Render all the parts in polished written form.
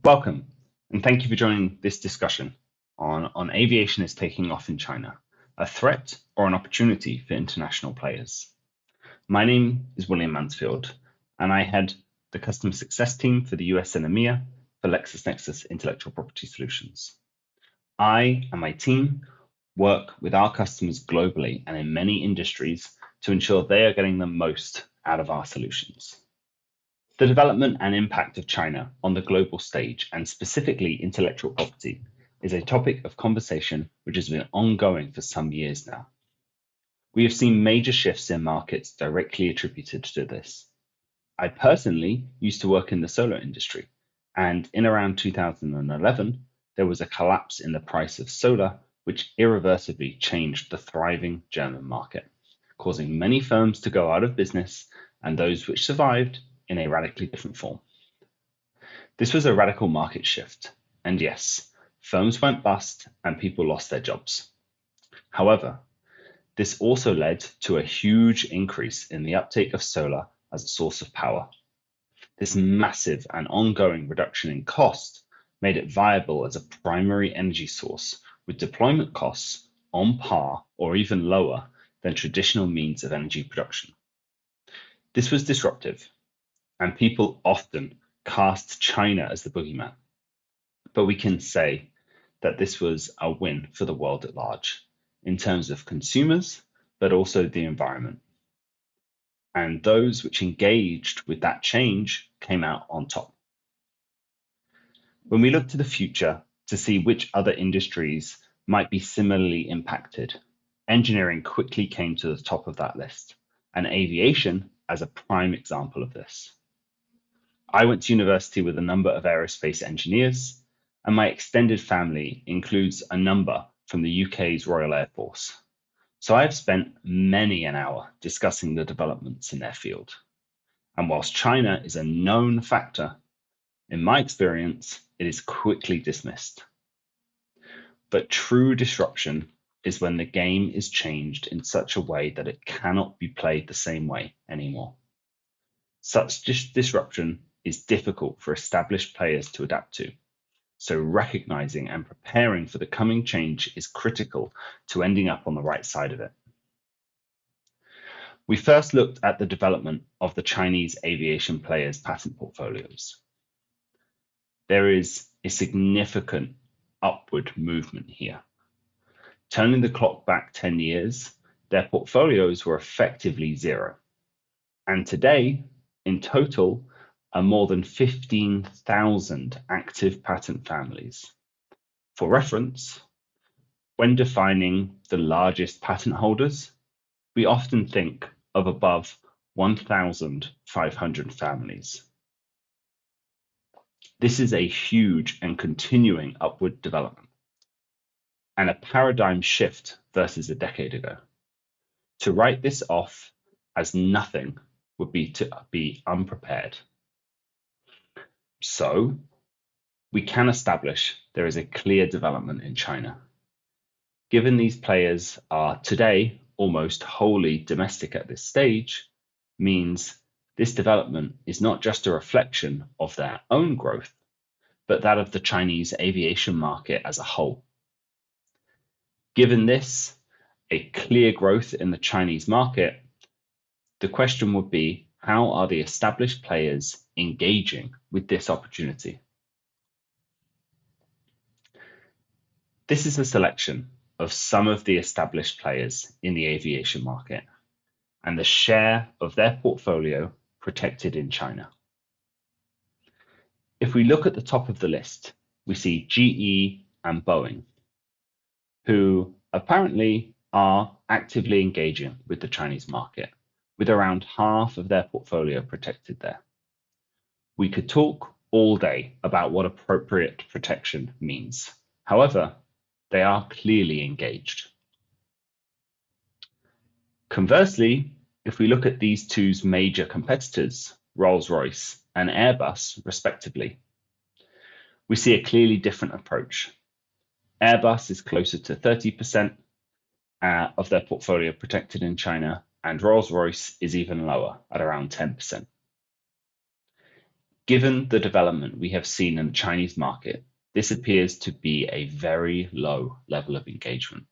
Welcome, and thank you for joining this discussion on aviation is taking off in China, a threat or an opportunity for international players. My name is William Mansfield, and I head the customer success team for the US and EMEA for LexisNexis Intellectual Property Solutions. I and my team work with our customers globally and in many industries to ensure they are getting the most out of our solutions. The development and impact of China on the global stage, and specifically intellectual property, is a topic of conversation which has been ongoing for some years now. We have seen major shifts in markets directly attributed to this. I personally used to work in the solar industry, and in around 2011, there was a collapse in the price of solar, which irreversibly changed the thriving German market, causing many firms to go out of business and those which survived in a radically different form. This was a radical market shift, and yes, firms went bust and people lost their jobs. However, this also led to a huge increase in the uptake of solar as a source of power. This massive and ongoing reduction in cost made it viable as a primary energy source, with deployment costs on par or even lower than traditional means of energy production. This was disruptive, and people often cast China as the boogeyman. But we can say that this was a win for the world at large in terms of consumers, but also the environment. And those which engaged with that change came out on top. When we look to the future to see which other industries might be similarly impacted, engineering quickly came to the top of that list, and aviation as a prime example of this. I went to university with a number of aerospace engineers, and my extended family includes a number from the UK's Royal Air Force. So I have spent many an hour discussing the developments in their field. And whilst China is a known factor, in my experience, it is quickly dismissed. But true disruption is when the game is changed in such a way that it cannot be played the same way anymore. Such disruption is difficult for established players to adapt to. So recognizing and preparing for the coming change is critical to ending up on the right side of it. We first looked at the development of the Chinese aviation players' patent portfolios. There is a significant upward movement here. Turning the clock back 10 years, their portfolios were effectively zero. And today, in total, are more than 15,000 active patent families. For reference, when defining the largest patent holders, we often think of above 1,500 families. This is a huge and continuing upward development, and a paradigm shift versus a decade ago. To write this off as nothing would be to be unprepared. So, we can establish there is a clear development in China. Given these players are today almost wholly domestic at this stage, means this development is not just a reflection of their own growth, but that of the Chinese aviation market as a whole. Given this, a clear growth in the Chinese market, the question would be, how are the established players engaging with this opportunity? This is a selection of some of the established players in the aviation market and the share of their portfolio protected in China. If we look at the top of the list, we see GE and Boeing, who apparently are actively engaging with the Chinese market, with around half of their portfolio protected there. We could talk all day about what appropriate protection means. However, they are clearly engaged. Conversely, if we look at these two's major competitors, Rolls-Royce and Airbus, respectively, we see a clearly different approach. Airbus is closer to 30% of their portfolio protected in China, and Rolls-Royce is even lower at around 10%. Given the development we have seen in the Chinese market, this appears to be a very low level of engagement.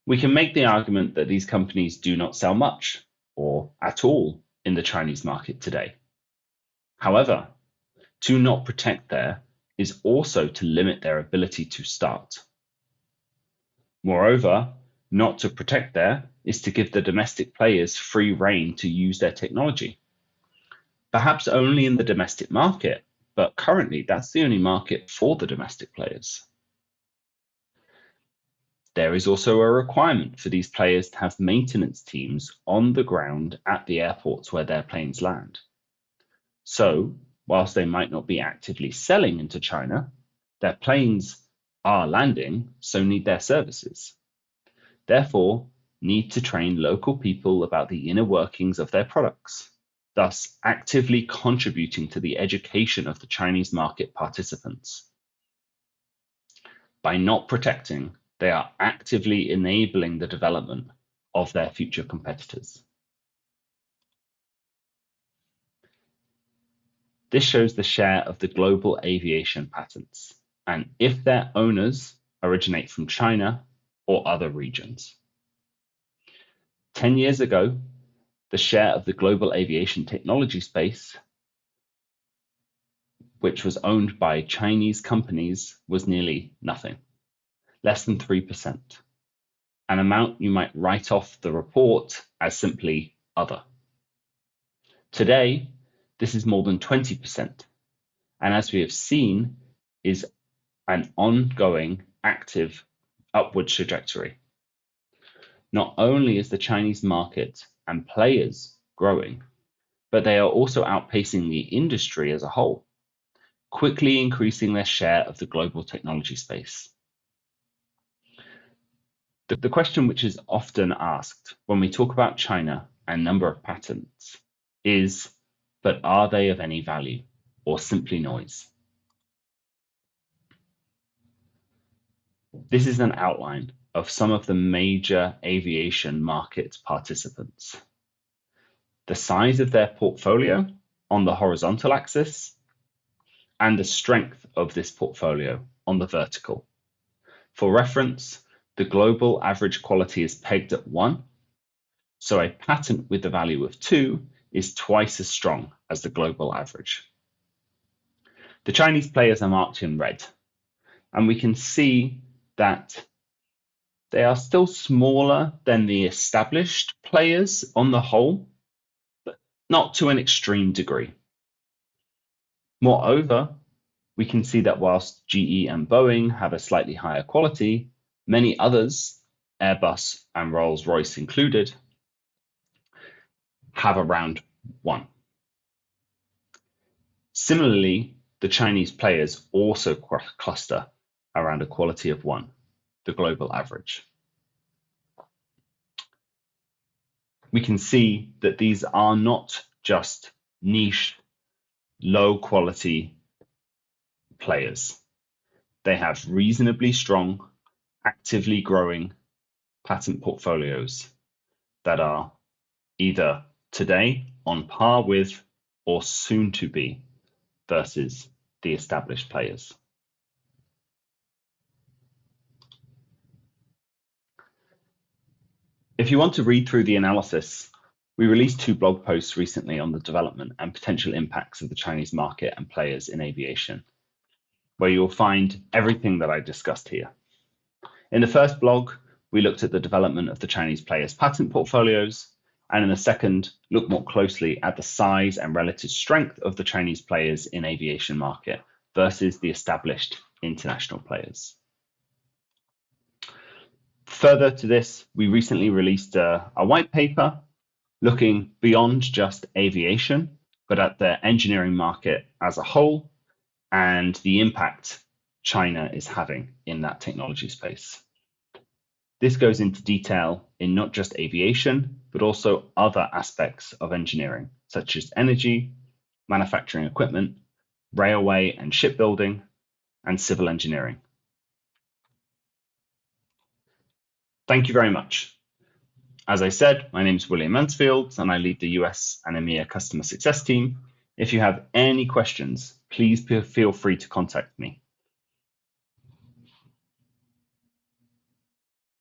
We can make the argument that these companies do not sell much or at all in the Chinese market today. However, to not protect there is also to limit their ability to start. Moreover, not to protect there is to give the domestic players free rein to use their technology. Perhaps only in the domestic market, but currently that's the only market for the domestic players. There is also a requirement for these players to have maintenance teams on the ground at the airports where their planes land. So, whilst they might not be actively selling into China, their planes are landing, so need their services. Therefore, need to train local people about the inner workings of their products, thus actively contributing to the education of the Chinese market participants. By not protecting, they are actively enabling the development of their future competitors. This shows the share of the global aviation patents, and if their owners originate from China or other regions. 10 years ago, the share of the global aviation technology space, which was owned by Chinese companies, was nearly nothing, less than 3%, an amount you might write off the report as simply other. Today, this is more than 20%, and as we have seen, is an ongoing active upward trajectory. Not only is the Chinese market and players growing, but they are also outpacing the industry as a whole, quickly increasing their share of the global technology space. The question which is often asked when we talk about China and number of patents is, but are they of any value or simply noise? This is an outline of some of the major aviation market participants. The size of their portfolio on the horizontal axis and the strength of this portfolio on the vertical. For reference, the global average quality is pegged at 1, so a patent with the value of 2 is twice as strong as the global average. The Chinese players are marked in red, and we can see that they are still smaller than the established players on the whole, but not to an extreme degree. Moreover, we can see that whilst GE and Boeing have a slightly higher quality, many others, Airbus and Rolls-Royce included, have around 1. Similarly, the Chinese players also cluster around a quality of 1, the global average. We can see that these are not just niche, low quality players. They have reasonably strong, actively growing patent portfolios that are either today on par with or soon to be versus the established players. If you want to read through the analysis, we released 2 blog posts recently on the development and potential impacts of the Chinese market and players in aviation, where you'll find everything that I discussed here. In the first blog, we looked at the development of the Chinese players' patent portfolios, and in the second, looked more closely at the size and relative strength of the Chinese players in aviation market versus the established international players. Further to this, we recently released a white paper looking beyond just aviation, but at the engineering market as a whole and the impact China is having in that technology space. This goes into detail in not just aviation, but also other aspects of engineering, such as energy, manufacturing equipment, railway and shipbuilding, and civil engineering. Thank you very much. As I said, my name is William Mansfield, and I lead the US and EMEA customer success team. If you have any questions, please feel free to contact me.